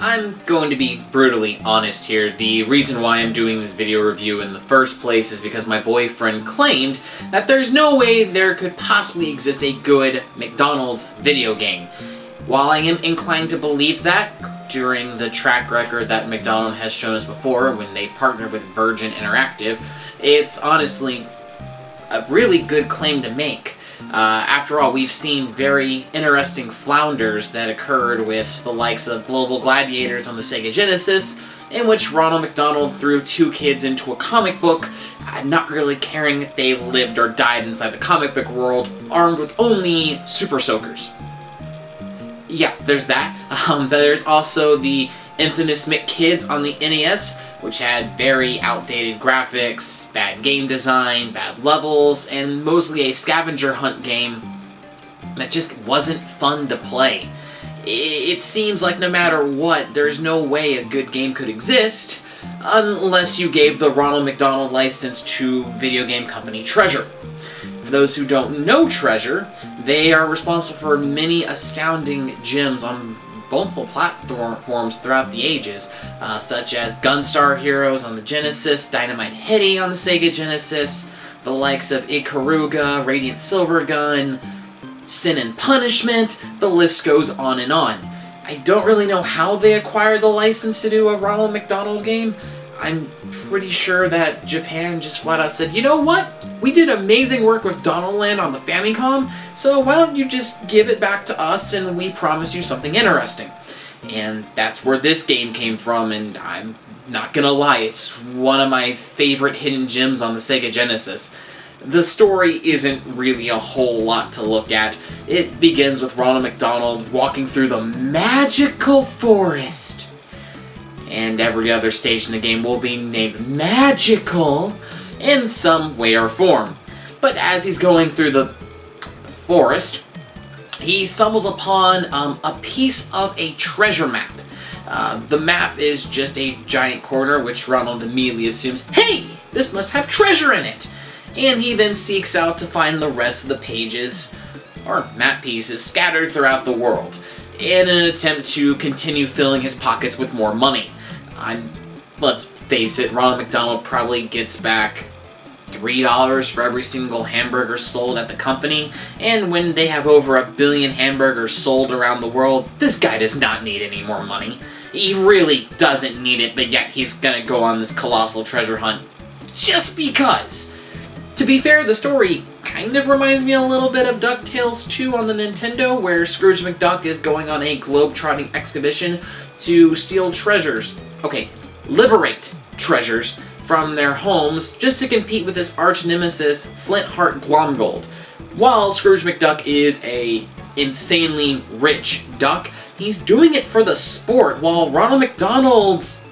I'm going to be brutally honest here. The reason why I'm doing this video review in the first place is because my boyfriend claimed that there's no way there could possibly exist a good McDonald's video game. While I am inclined to believe that, during the track record that McDonald's has shown us before when they partnered with Virgin Interactive, it's honestly a really good claim to make. After all, we've seen very interesting flounders that occurred with the likes of Global Gladiators on the Sega Genesis, in which Ronald McDonald threw two kids into a comic book, not really caring if they lived or died inside the comic book world, armed with only super soakers. Yeah, there's that. There's also the infamous McKids on the NES, which had very outdated graphics, bad game design, bad levels, and mostly a scavenger hunt game that just wasn't fun to play. It seems like no matter what, there's no way a good game could exist unless you gave the Ronald McDonald license to video game company Treasure. For those who don't know Treasure, they are responsible for many astounding gems on multiple platforms throughout the ages, such as Gunstar Heroes on the Genesis, Dynamite Headdy on the Sega Genesis, the likes of Ikaruga, Radiant Silvergun, Sin and Punishment, the list goes on and on. I don't really know how they acquired the license to do a Ronald McDonald game. I'm pretty sure that Japan just flat out said, you know what? We did amazing work with Donaldland on the Famicom, so why don't you just give it back to us and we promise you something interesting. And that's where this game came from, and I'm not gonna lie, it's one of my favorite hidden gems on the Sega Genesis. The story isn't really a whole lot to look at. It begins with Ronald McDonald walking through the magical forest. And every other stage in the game will be named magical in some way or form. But as he's going through the forest, he stumbles upon a piece of a treasure map. The map is just a giant corner, which Ronald immediately assumes, hey, this must have treasure in it! And he then seeks out to find the rest of the pages, or map pieces, scattered throughout the world, in an attempt to continue filling his pockets with more money. Let's face it, Ronald McDonald probably gets back $3 for every single hamburger sold at the company, and when they have over 1 billion hamburgers sold around the world, this guy does not need any more money. He really doesn't need it, but yet he's gonna go on this colossal treasure hunt just because. To be fair, the story kind of reminds me a little bit of DuckTales 2 on the Nintendo, where Scrooge McDuck is going on a globe-trotting expedition to steal treasures. Okay, liberate treasures from their homes just to compete with his arch-nemesis, Flintheart Glomgold. While Scrooge McDuck is a insanely rich duck, he's doing it for the sport, while Ronald McDonald's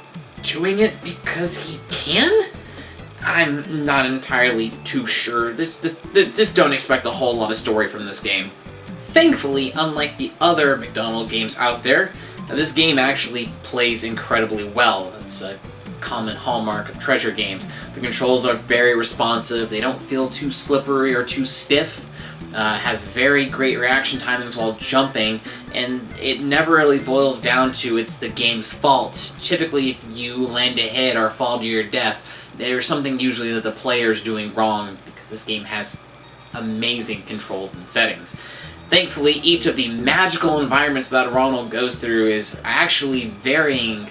doing it because he can? I'm not entirely too sure. Just don't expect a whole lot of story from this game. Thankfully, unlike the other McDonald games out there, this game actually plays incredibly well. It's a common hallmark of Treasure games. The controls are very responsive, they don't feel too slippery or too stiff, has very great reaction timings while jumping, and it never really boils down to it's the game's fault. Typically, if you land a hit or fall to your death, there's something usually that the player's doing wrong, because this game has amazing controls and settings. Thankfully, each of the magical environments that Ronald goes through is actually varying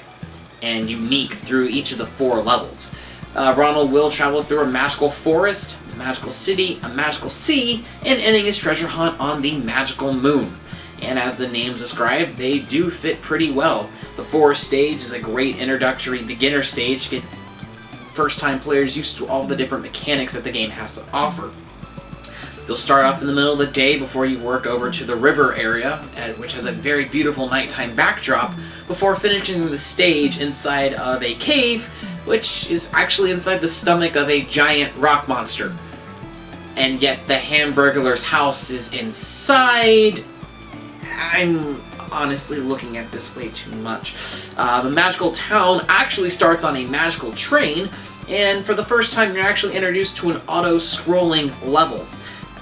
and unique through each of the 4 levels. Ronald will travel through a magical forest, a magical city, a magical sea, and ending his treasure hunt on the magical moon. And as the names describe, they do fit pretty well. The forest stage is a great introductory beginner stage to get first-time players used to all the different mechanics that the game has to offer. You'll start off in the middle of the day before you work over to the river area, which has a very beautiful nighttime backdrop, before finishing the stage inside of a cave, which is actually inside the stomach of a giant rock monster. And yet the Hamburglar's house is inside. I'm honestly looking at this way too much. The magical town actually starts on a magical train, and for the first time you're actually introduced to an auto-scrolling level.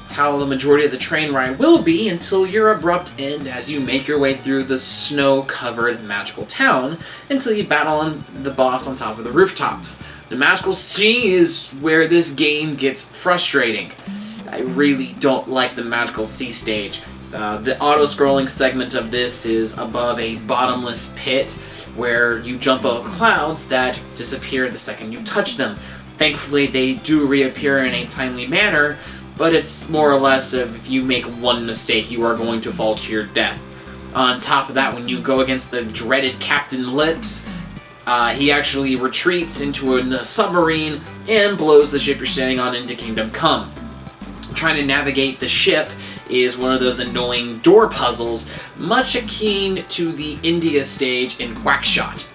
It's how the majority of the train ride will be until your abrupt end as you make your way through the snow-covered magical town until you battle on the boss on top of the rooftops. The Magical Sea is where this game gets frustrating. I really don't like the Magical Sea stage. The auto-scrolling segment of this is above a bottomless pit where you jump over clouds that disappear the second you touch them. Thankfully, they do reappear in a timely manner, but it's more or less if you make one mistake, you are going to fall to your death. On top of that, when you go against the dreaded Captain Lips, he actually retreats into a submarine and blows the ship you're standing on into Kingdom Come. Trying to navigate the ship is one of those annoying door puzzles, much akin to the India stage in Quackshot.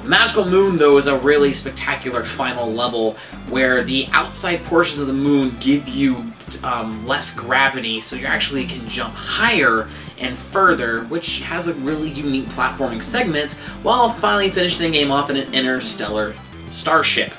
The Magical Moon, though, is a really spectacular final level where the outside portions of the moon give you less gravity, so you actually can jump higher and further, which has a really unique platforming segment, while finally finishing the game off in an interstellar starship.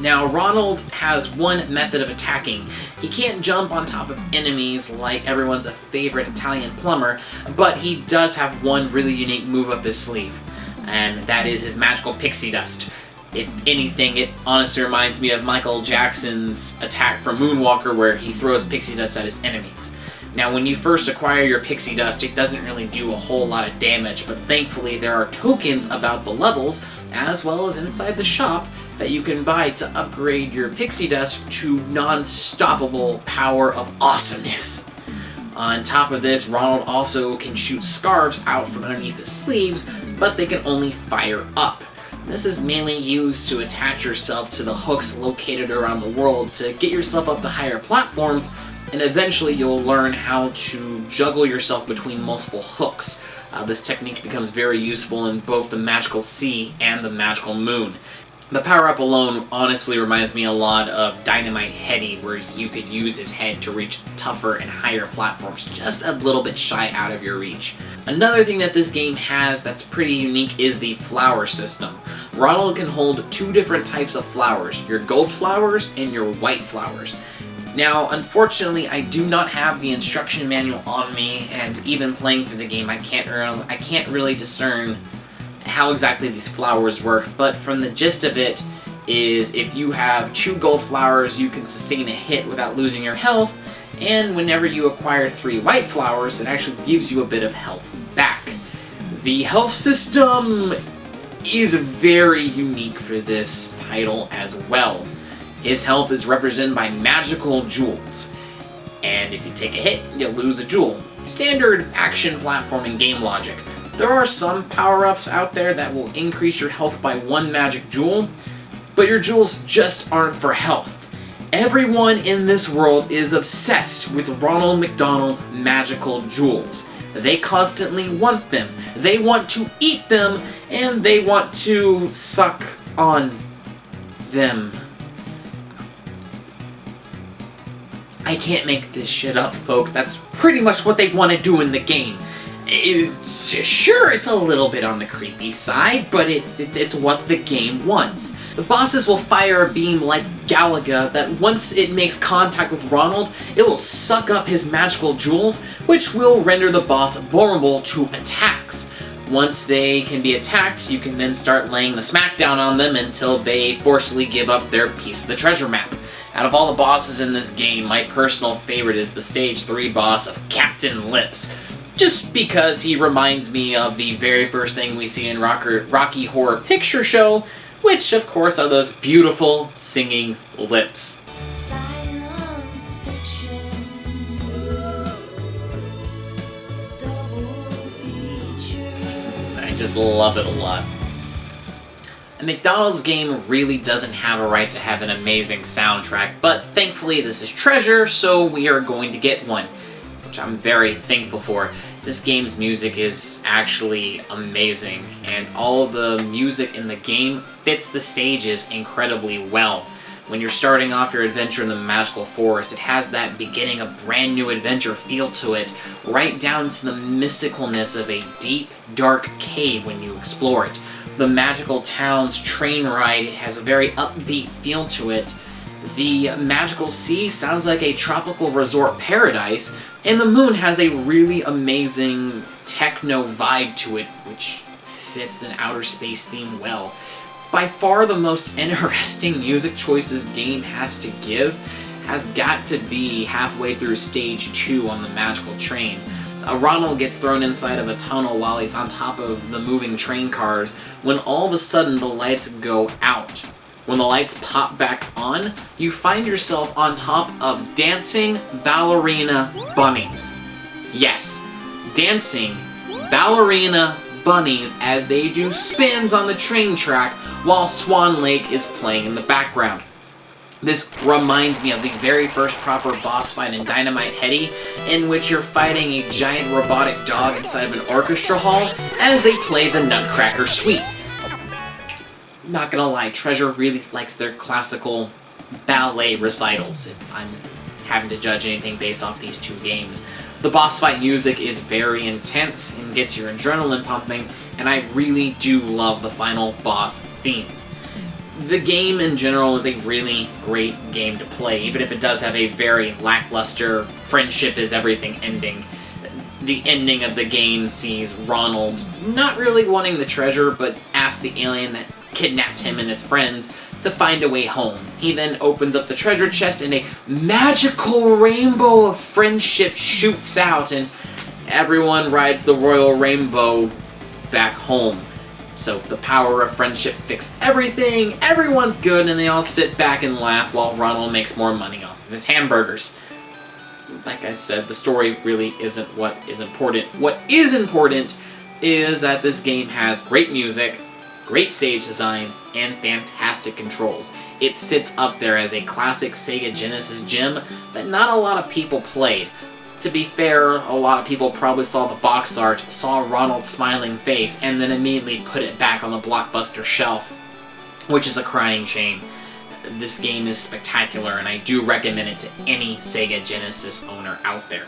Now, Ronald has one method of attacking. He can't jump on top of enemies like everyone's favorite Italian plumber, but he does have one really unique move up his sleeve, and that is his magical pixie dust. If anything, it honestly reminds me of Michael Jackson's attack from Moonwalker, where he throws pixie dust at his enemies. Now, when you first acquire your pixie dust, it doesn't really do a whole lot of damage, but thankfully there are tokens about the levels, as well as inside the shop, that you can buy to upgrade your pixie dust to non-stoppable power of awesomeness. On top of this, Ronald also can shoot scarves out from underneath his sleeves, but they can only fire up. This is mainly used to attach yourself to the hooks located around the world to get yourself up to higher platforms, and eventually you'll learn how to juggle yourself between multiple hooks. This technique becomes very useful in both the Magical Sea and the Magical Moon. The power-up alone honestly reminds me a lot of Dynamite Heady, where you could use his head to reach tougher and higher platforms, just a little bit shy out of your reach. Another thing that this game has that's pretty unique is the flower system. Ronald can hold two different types of flowers, your gold flowers and your white flowers. Now, unfortunately, I do not have the instruction manual on me, and even playing through the game, I can't really discern how exactly these flowers work, but from the gist of it is if you have two gold flowers, you can sustain a hit without losing your health, and whenever you acquire 3 white flowers, it actually gives you a bit of health back. The health system is very unique for this title as well. His health is represented by magical jewels, and if you take a hit, you'll lose a jewel. Standard action platforming game logic. There are some power-ups out there that will increase your health by 1 magic jewel, but your jewels just aren't for health. Everyone in this world is obsessed with Ronald McDonald's magical jewels. They constantly want them, they want to eat them, and they want to suck on them. I can't make this shit up, folks. That's pretty much what they want to do in the game. Sure, it's a little bit on the creepy side, but it's what the game wants. The bosses will fire a beam like Galaga that once it makes contact with Ronald, it will suck up his magical jewels, which will render the boss vulnerable to attacks. Once they can be attacked, you can then start laying the smackdown on them until they forcibly give up their piece of the treasure map. Out of all the bosses in this game, my personal favorite is the Stage 3 boss of Captain Lips. Just because he reminds me of the very first thing we see in Rocky Horror Picture Show, which of course are those beautiful singing lips. Science fiction, double feature. I just love it a lot. A McDonald's game really doesn't have a right to have an amazing soundtrack, but thankfully this is Treasure, so we are going to get one, which I'm very thankful for. This game's music is actually amazing, and all of the music in the game fits the stages incredibly well. When you're starting off your adventure in the magical forest, it has that beginning a brand new adventure feel to it, right down to the mysticalness of a deep, dark cave when you explore it. The magical town's train ride has a very upbeat feel to it, The magical sea sounds like a tropical resort paradise, and the moon has a really amazing techno vibe to it, which fits an outer space theme well. By far the most interesting music choice this game has to give has got to be halfway through stage 2 on the magical train. Ronald gets thrown inside of a tunnel while he's on top of the moving train cars when all of a sudden the lights go out. When the lights pop back on, you find yourself on top of dancing ballerina bunnies. Yes, dancing ballerina bunnies as they do spins on the train track while Swan Lake is playing in the background. This reminds me of the very first proper boss fight in Dynamite Headdy, in which you're fighting a giant robotic dog inside of an orchestra hall as they play the Nutcracker Suite. Not gonna lie, Treasure really likes their classical ballet recitals, if I'm having to judge anything based off these two games. The boss fight music is very intense and gets your adrenaline pumping, and I really do love the final boss theme. The game in general is a really great game to play, even if it does have a very lackluster friendship is everything ending. The ending of the game sees Ronald not really wanting the treasure, but asks the alien that kidnapped him and his friends to find a way home. He then opens up the treasure chest and a magical rainbow of friendship shoots out, and everyone rides the royal rainbow back home. So the power of friendship fixed everything, everyone's good, and they all sit back and laugh while Ronald makes more money off of his hamburgers. Like I said, the story really isn't what is important. What is important is that this game has great music, great stage design, and fantastic controls. It sits up there as a classic Sega Genesis gem that not a lot of people played. To be fair, a lot of people probably saw the box art, saw Ronald's smiling face, and then immediately put it back on the Blockbuster shelf, which is a crying shame. This game is spectacular, and I do recommend it to any Sega Genesis owner out there.